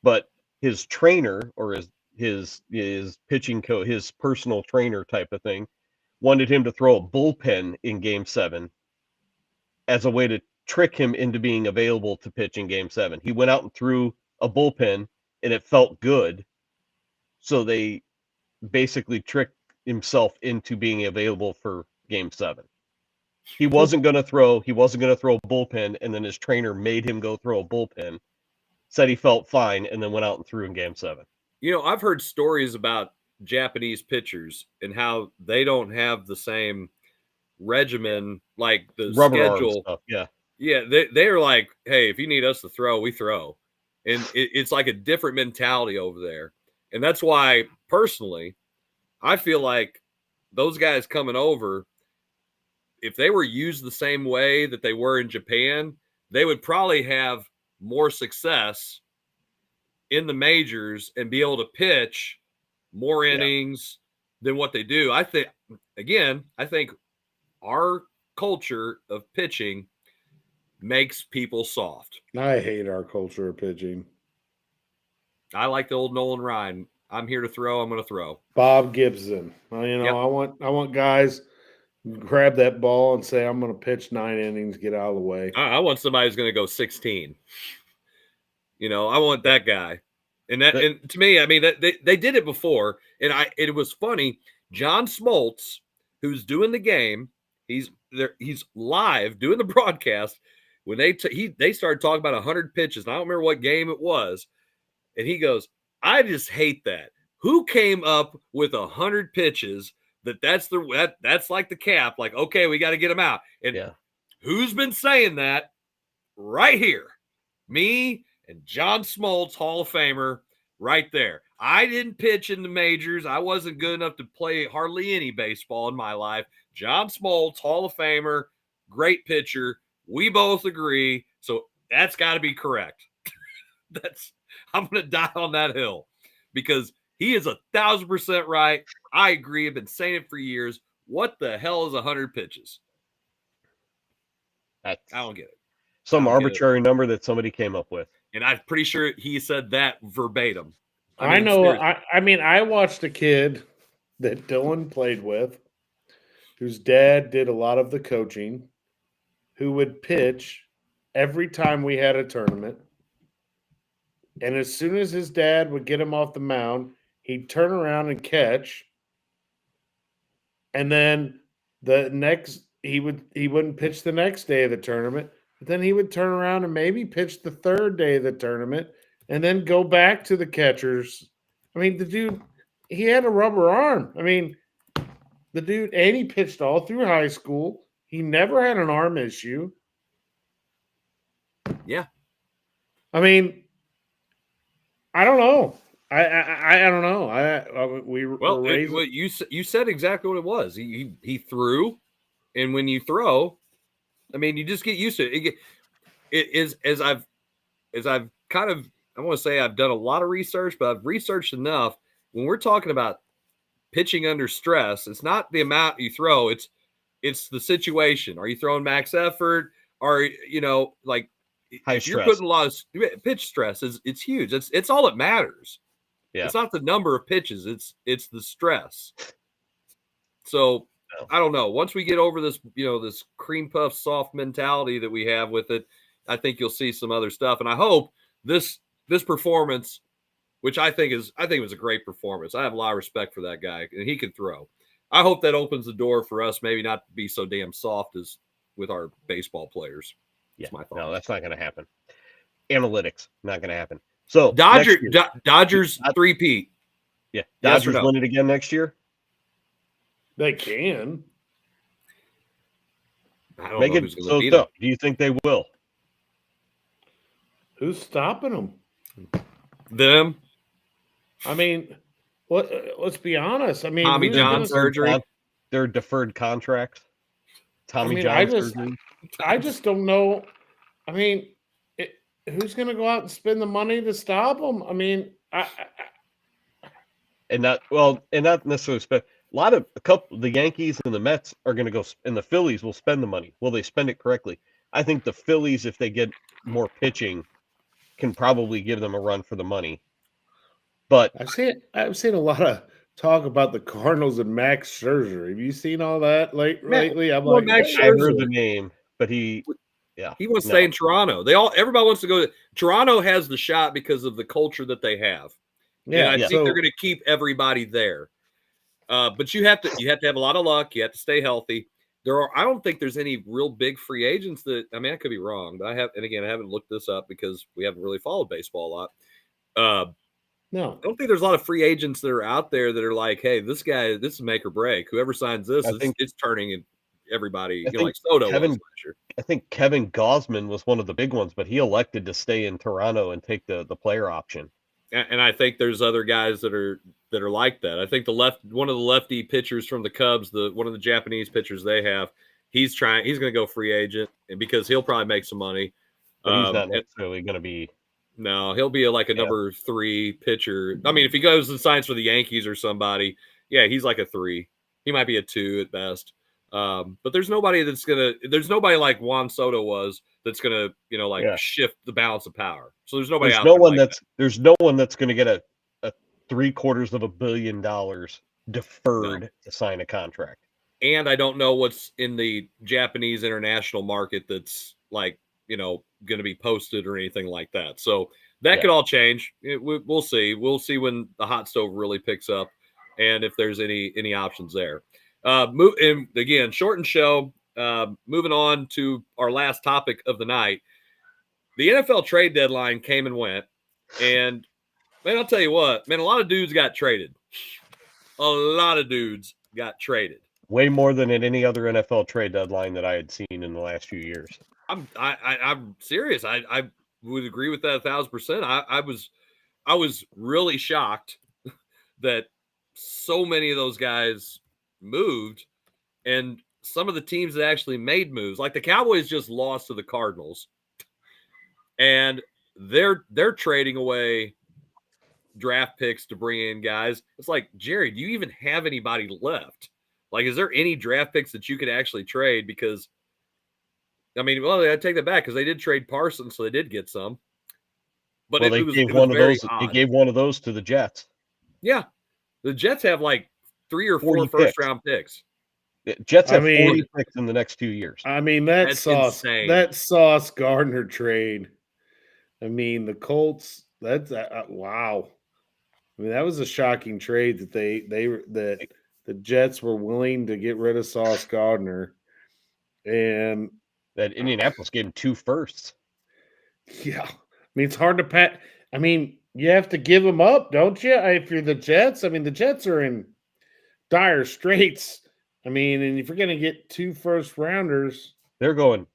but his trainer, or his pitching coach, his personal trainer type of thing, wanted him to throw a bullpen in Game 7 as a way to trick him into being available to pitch in Game 7. He went out and threw a bullpen, and it felt good. So they basically tricked himself into being available for Game 7. He wasn't going to throw a bullpen, and then his trainer made him go throw a bullpen, said he felt fine, and then went out and threw in Game 7. You know, I've heard stories about Japanese pitchers and how they don't have the same regimen, like the rubber schedule. Stuff. Yeah, they're like, hey, if you need us to throw, we throw. And it's like a different mentality over there. And that's why, personally, I feel like those guys coming over, if they were used the same way that they were in Japan, they would probably have more success in the majors and be able to pitch more innings than what they do. I think our culture of pitching makes people soft. I hate our culture of pitching. I like the old Nolan Ryan. I'm here to throw. I'm going to throw. Bob Gibson. I want guys grab that ball and say, I'm going to pitch 9 innings, get out of the way. I want somebody who's going to go 16. You know, I want that guy. And to me, I mean, they did it before, and it was funny. John Smoltz, who's doing the game, he's live doing the broadcast. When they started talking about 100 pitches, and I don't remember what game it was, and he goes, I just hate that. Who came up with 100 pitches? That's like the cap. Like, okay, we got to get them out. And who's been saying that? Right here, me and John Smoltz, Hall of Famer, right there. I didn't pitch in the majors. I wasn't good enough to play hardly any baseball in my life. John Smoltz, Hall of Famer, great pitcher. We both agree. So that's got to be correct. I'm going to die on that hill because he is 1,000% right. I agree. I've been saying it for years. What the hell is 100 pitches? That's I don't get it. some arbitrary number that somebody came up with. And I'm pretty sure he said that verbatim. I know. I watched a kid that Dylan played with, whose dad did a lot of the coaching, who would pitch every time we had a tournament. And as soon as his dad would get him off the mound, he'd turn around and catch. And then the next he wouldn't pitch the next day of the tournament, but then he would turn around and maybe pitch the third day of the tournament and then go back to the catchers. I mean, the dude, he had a rubber arm. I mean, the dude, and he pitched all through high school. He never had an arm issue. Yeah. I mean, I don't know. I don't know. You said exactly what it was. He threw, and when you throw, I mean, you just get used to it. It is as I've kind of, I want to say I've done a lot of research, but I've researched enough. When we're talking about pitching under stress, it's not the amount you throw, it's the situation. Are you throwing max effort? Or, like high if stress. You're putting a lot of pitch stress, it's huge. It's all that matters. Yeah. It's not the number of pitches, it's the stress. So I don't know. Once we get over this, this cream puff soft mentality that we have with it, I think you'll see some other stuff. And I hope this performance, which I think it was a great performance. I have a lot of respect for that guy, and he can throw. I hope that opens the door for us maybe not to be so damn soft as with our baseball players. Yeah, that's my thought. No, that's not going to happen. Analytics, not going to happen. So Dodgers three-peat. Yeah, Dodgers win it again next year. They can. I don't know who's going to beat them. Do you think they will? Who's stopping them? Them. I mean, let's be honest. I mean, Tommy John surgery. Their deferred contracts. Tommy John surgery. I just don't know. I mean, who's going to go out and spend the money to stop them? I mean, not necessarily spend. The Yankees and the Mets are going to go, and the Phillies will spend the money. Will they spend it correctly? I think the Phillies, if they get more pitching, can probably give them a run for the money. But I've seen a lot of talk about the Cardinals and Max Scherzer. Have you seen all that lately? I heard the name, but he wants to stay in Toronto. Everybody wants to go. Toronto has the shot because of the culture that they have. Yeah, and I think they're going to keep everybody there. But you have to have a lot of luck. You have to stay healthy. I don't think there's any real big free agents that, I mean, I could be wrong, but I haven't looked this up because we haven't really followed baseball a lot. No, I don't think there's a lot of free agents that are out there that are like, hey, this is make or break. Whoever signs this, it's turning in everybody, like Soto was last year. I think Kevin Gausman was one of the big ones, but he elected to stay in Toronto and take the player option. And I think there's other guys that are like that. I think one of the lefty pitchers from the Cubs, one of the Japanese pitchers they have, he's going to go free agent, and because he'll probably make some money. But he's not necessarily going to be. No, he'll be a number 3 pitcher. I mean, if he goes and signs for the Yankees or somebody, yeah, he's like a 3. He might be a 2 at best. But there's nobody there's nobody like Juan Soto was that's gonna, shift the balance of power. So there's nobody there's no one that's gonna get a $750 million deferred to sign a contract. And I don't know what's in the Japanese international market that's going to be posted or anything like that. So that could all change. We'll see. We'll see when the hot stove really picks up and if there's any options there. And again, shortened show. Moving on to our last topic of the night. The NFL trade deadline came and went. And, man, I'll tell you what, man, a lot of dudes got traded. A lot of dudes got traded. Way more than at any other NFL trade deadline that I had seen in the last few years. I'm serious. I would agree with that 1,000%. I was really shocked that so many of those guys moved, and some of the teams that actually made moves, like the Cowboys just lost to the Cardinals, and they're trading away draft picks to bring in guys. It's like, Jerry, do you even have anybody left? Like, is there any draft picks that you could actually trade? Because, I mean, well, I take that back because they did trade Parsons, so they did get some. But Well, it they was gave very those. odd. They gave one of those to the Jets. Yeah, the Jets have like 3 or 4 40 first-round picks. Jets have 40 picks in the next 2 years. I mean, that's insane. That Sauce Gardner trade. I mean, the Colts. That's wow. I mean, that was a shocking trade that that the Jets were willing to get rid of Sauce Gardner, and that Indianapolis gave him 2 firsts. Yeah, I mean, it's hard to pat. I mean, you have to give them up, don't you? If you're the Jets, I mean, the Jets are in dire straits. I mean, and if you're going to get 2 first rounders, they're going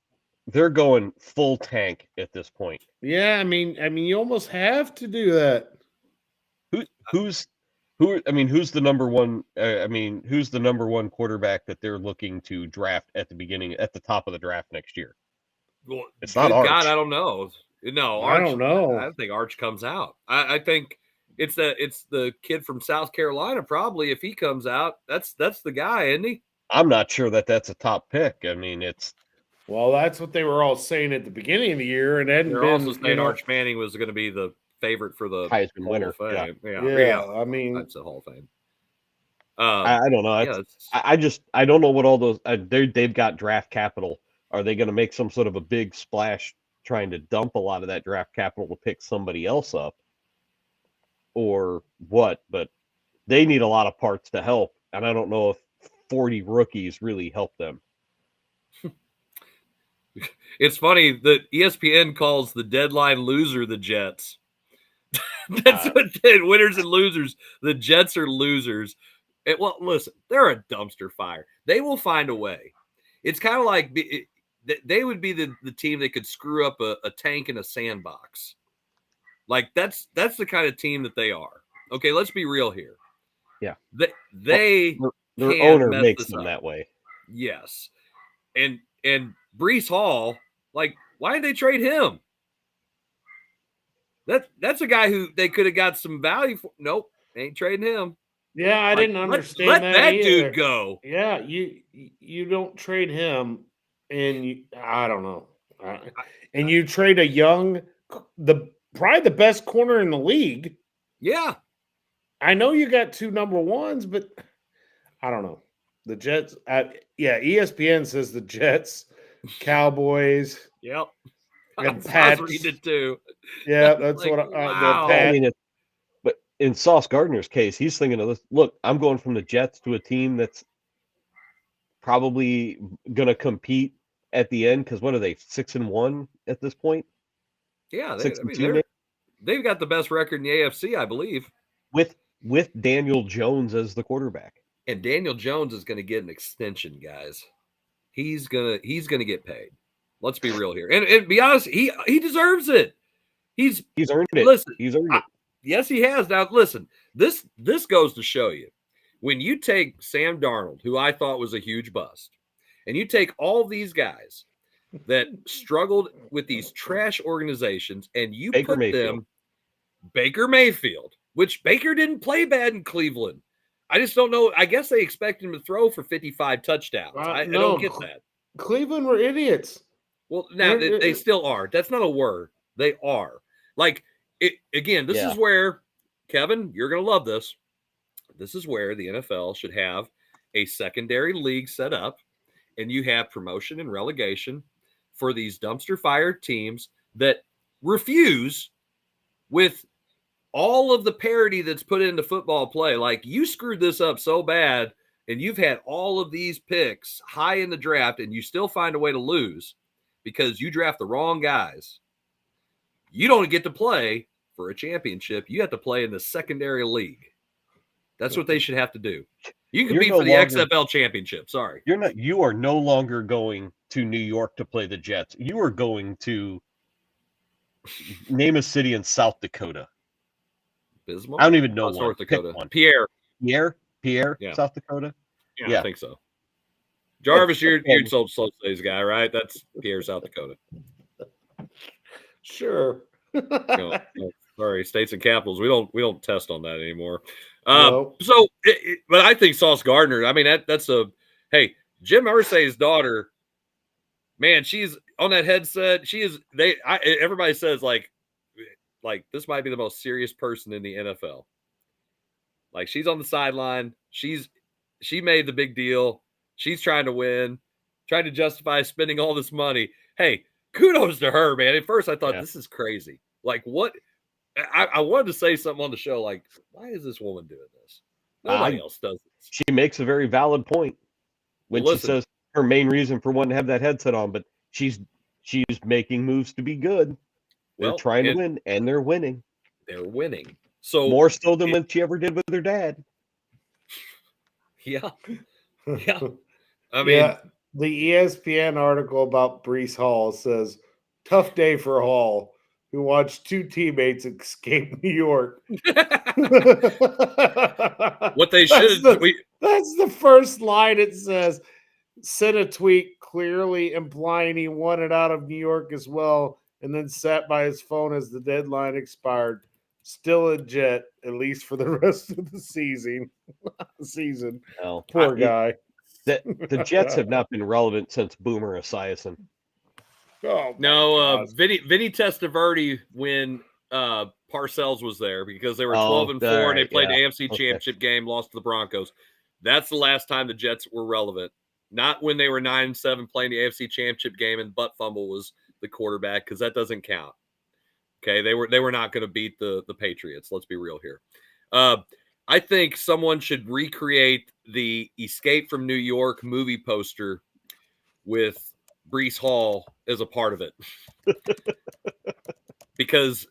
full tank at this point. Yeah, I mean, you almost have to do that. Who's the number one? Who's the number one quarterback that they're looking to draft at the top of the draft next year? Well, it's not Arch. God, I don't know. No, Arch, I don't know. I think Arch comes out. I think it's the kid from South Carolina. Probably if he comes out, that's the guy, isn't he? I'm not sure that's a top pick. I mean, well, that's what they were all saying at the beginning of the year, and they're also saying Arch Manning was going to be the favorite for the Heisman winner. Yeah. I mean, that's the Hall of Fame. I don't know. I don't know what all those they've got draft capital. Are they going to make some sort of a big splash trying to dump a lot of that draft capital to pick somebody else up, or what? But they need a lot of parts to help, and I don't know if 40 rookies really help them. It's funny that ESPN calls the deadline loser the Jets. That's what did winners and losers. The Jets are losers. Well, listen, they're a dumpster fire. They will find a way. It's kind of like they would be the team that could screw up a tank in a sandbox. Like that's the kind of team that they are. Okay, let's be real here. Yeah, their owner makes them that way. Yes, and Breece Hall, like, why did they trade him? That's a guy who they could have got some value for. Nope, ain't trading him. Yeah, I didn't understand let that either. Dude go. Yeah, you don't trade him, and I don't know. And you trade a young, probably the best corner in the league. Yeah, I know you got 2 number ones, but I don't know. The Jets. ESPN says the Jets, Cowboys. Yep. And Pats. Read it too. Yeah, that's like, what wow. I mean, but in Sauce Gardner's case, he's thinking of this. Look, I'm going from the Jets to a team that's probably going to compete at the end because what are they, 6-1 at this point? Yeah, 6-2. They've got the best record in the AFC, I believe, with Daniel Jones as the quarterback. And Daniel Jones is going to get an extension, guys. He's gonna get paid. Let's be real here, and be honest, he deserves it. He's earned it. Listen, he's earned it. Yes, he has. Now, listen, this goes to show you when you take Sam Darnold, who I thought was a huge bust, and you take all these guys that struggled with these trash organizations, and you put them Baker Mayfield, which Baker didn't play bad in Cleveland. I just don't know. I guess they expect him to throw for 55 touchdowns. I don't get that. Cleveland were idiots. Well, now they still are. That's not a word. They are. Like, again, this is where, Kevin, you're going to love this. This is where the NFL should have a secondary league set up, and you have promotion and relegation for these dumpster fire teams that refuse with all of the parity that's put into football play. Like, you screwed this up so bad, and you've had all of these picks high in the draft, and you still find a way to lose because you draft the wrong guys. You don't get to play for a championship. You have to play in the secondary league. That's what they should have to do. You can compete for the XFL championship. Sorry. You are no longer going to New York to play the Jets. You are going to name a city in South Dakota. Bismarck? I don't even know one. North Dakota. One. Pierre, yeah. South Dakota. Yeah, I think so. Jarvis, you're slow days guy, right? That's Pierre, South Dakota. Sure. No, sorry, states and capitals. We don't test on that anymore. No. But I think Sauce Gardner. I mean, hey, Jim Irsay's daughter. Man, she's on that headset. She is. Everybody says like this might be the most serious person in the NFL. Like she's on the sideline. She made the big deal. She's trying to win, trying to justify spending all this money. Hey, kudos to her, man. At first I thought this is crazy. Like what? I wanted to say something on the show like, why is this woman doing this? Nobody else does this. She makes a very valid point when she says her main reason for wanting to have that headset on, but she's making moves to be good. They're trying to win, and they're winning. They're winning. So more so than what she ever did with her dad. Yeah. Yeah. I mean, the ESPN article about Breece Hall says, tough day for Hall, who watched two teammates escape New York. What they should that's the first line it says. Sent a tweet clearly implying he wanted out of New York as well, and then sat by his phone as the deadline expired. Still a Jet, at least for the rest of the season. Well, poor guy. The Jets have not been relevant since Boomer Esiason. Oh, no, Vinny Testaverde when Parcells was there because they were 12-4 and they played the AFC Championship game, lost to the Broncos. That's the last time the Jets were relevant. Not when they were 9-7 playing the AFC Championship game and Butt Fumble was the quarterback, because that doesn't count. Okay, they were not going to beat the Patriots. Let's be real here. I think someone should recreate the Escape from New York movie poster with Breece Hall as a part of it, because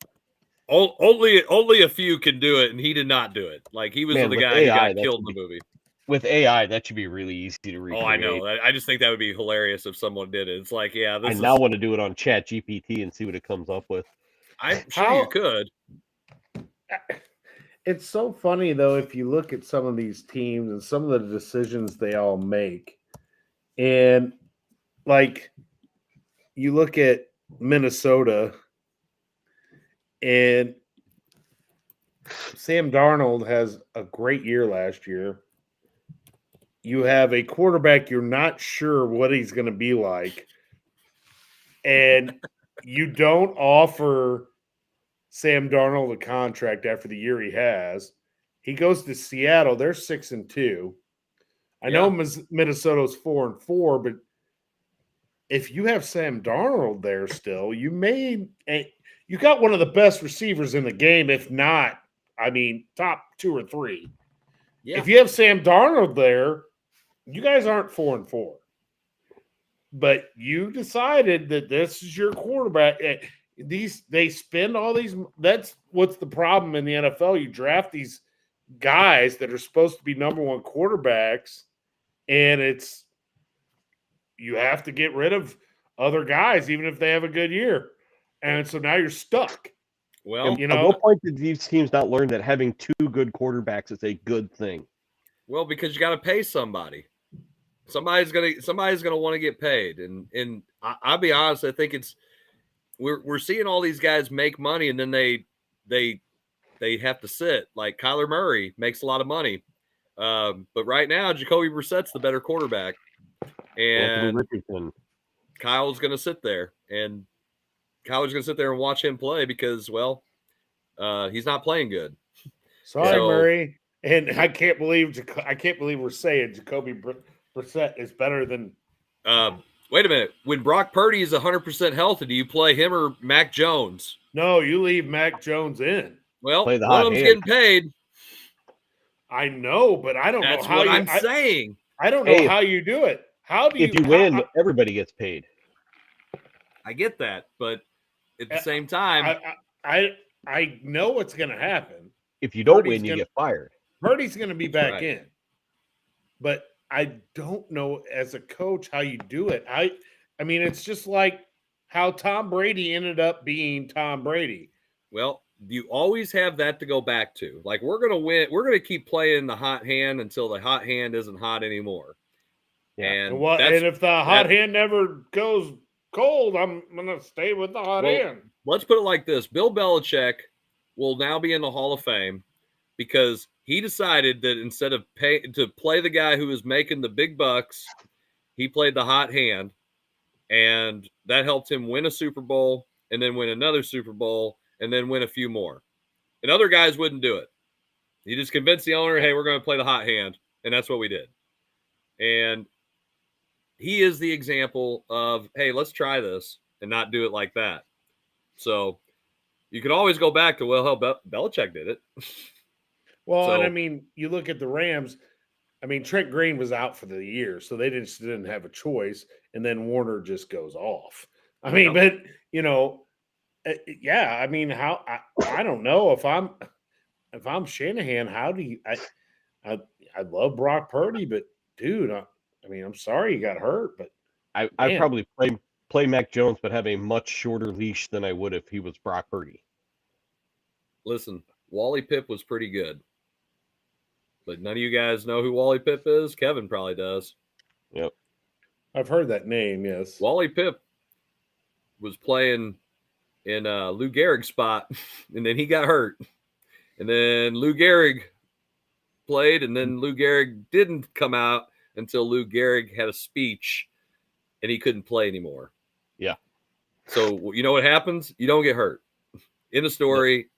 only a few can do it, and he did not do it. Like he was the guy who got killed in the movie. With AI, that should be really easy to recreate. Oh, I know. I just think that would be hilarious if someone did it. It's like, I now want to do it on Chat GPT and see what it comes up with. I'm sure you could. It's so funny, though, if you look at some of these teams and some of the decisions they all make. And, like, you look at Minnesota, and Sam Darnold has a great year last year. You have a quarterback you're not sure what he's going to be like, and you don't offer Sam Darnold a contract after the year he has. He goes to Seattle. They're 6-2. I know Minnesota's 4-4, but if you have Sam Darnold there still, you got one of the best receivers in the game, if not, top 2 or 3. Yeah. If you have Sam Darnold there, you guys aren't 4-4. But you decided that this is your quarterback. They spend all these. That's what's the problem in the NFL. You draft these guys that are supposed to be number one quarterbacks, and you have to get rid of other guys, even if they have a good year. And so now you're stuck. Well, at what point did these teams not learn that having two good quarterbacks is a good thing? Well, because you got to pay somebody. Somebody's gonna want to get paid, and I'll be honest. I think we're seeing all these guys make money, and then they have to sit. Like Kyler Murray makes a lot of money, but right now Jacoby Brissett's the better quarterback, and Kyle's gonna sit there, and Kyler's gonna sit there and watch him play because he's not playing good. Sorry, Murray, and I can't believe we're saying Jacoby Brissett is better than. Wait a minute. When Brock Purdy is 100% healthy, do you play him or Mac Jones? No, you leave Mac Jones in. Well, one of them's getting paid. I know, but I don't know how I'm saying. I don't know how you do it. If you win, everybody gets paid. I get that, but at the same time, I know what's going to happen. If you don't win, you get fired. Purdy's going to be back in, but I don't know as a coach how you do it. I mean, it's just like how Tom Brady ended up being Tom Brady. Well, you always have that to go back to. Like, we're going to win. We're going to keep playing the hot hand until the hot hand isn't hot anymore. Yeah. And if the hot hand never goes cold, I'm going to stay with the hot hand. Let's put it like this. Bill Belichick will now be in the Hall of Fame. because he decided that instead of to play the guy who was making the big bucks, he played the hot hand, and that helped him win a Super Bowl and then win another Super Bowl and then win a few more. And other guys wouldn't do it. He just convinced the owner, hey, we're going to play the hot hand, and that's what we did. And he is the example of, hey, let's try this and not do it like that. So you can always go back to, well, hell, Belichick did it. Well, So- and I mean, you look at the Rams. I mean, Trent Green was out for the year, so they just didn't have a choice. And then Warner just goes off. I mean, but yeah. I mean, how I don't know if I'm Shanahan. How do you? I love Brock Purdy, but dude, I mean, I'm sorry you got hurt, but I'd probably play Mac Jones, but have a much shorter leash than I would if he was Brock Purdy. Listen, Wally Pipp was pretty good. But none of you guys know who Wally Pipp is? Kevin probably does. Yep. I've heard that name, yes. Wally Pipp was playing in Lou Gehrig's spot, and then he got hurt. And then Lou Gehrig played, and then Lou Gehrig didn't come out until Lou Gehrig had a speech, and he couldn't play anymore. Yeah. So you know what happens? You don't get hurt. In the story,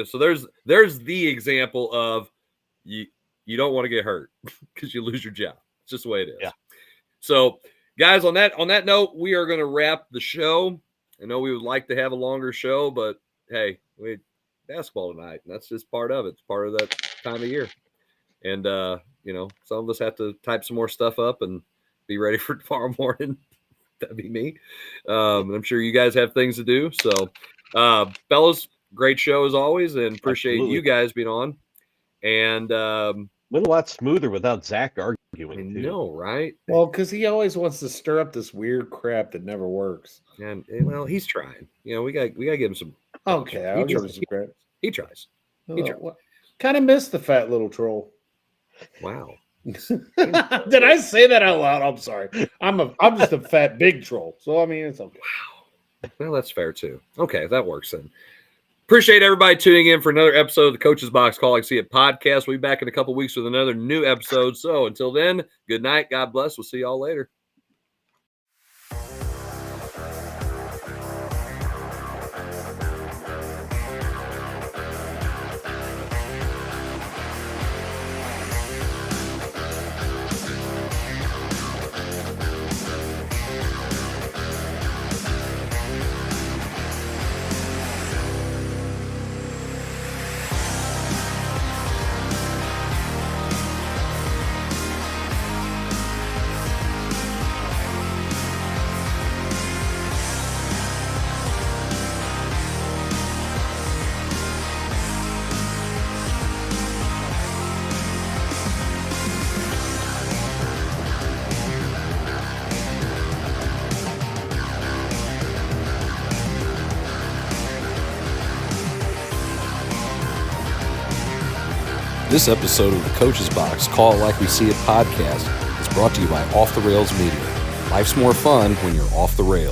so there's the example of you don't want to get hurt because you lose your job. It's just the way it is. Yeah. So, guys, on that note, we are going to wrap the show. I know we would like to have a longer show, but hey, we had basketball tonight, and that's just part of it. It's part of that time of year. And some of us have to type some more stuff up and be ready for tomorrow morning. That'd be me. I'm sure you guys have things to do. So, fellas, great show as always, and appreciate you guys being on. And went a lot smoother without Zach arguing. I know, right? Well, because he always wants to stir up this weird crap that never works. And well, he's trying. We got to give him some. Okay, I'll give him some credit. He tries. Kind of missed the fat little troll. Wow. Did I say that out loud? I'm sorry. I'm just a fat big troll. So I mean, it's okay. Wow. Well, that's fair too. Okay, that works then. Appreciate everybody tuning in for another episode of the Coach's Box Call Like See It podcast. We'll be back in a couple weeks with another new episode. So until then, good night. God bless. We'll see y'all later. This episode of the Coach's Box Call It Like We See It podcast is brought to you by Off the Rails Media. Life's more fun when you're off the rails.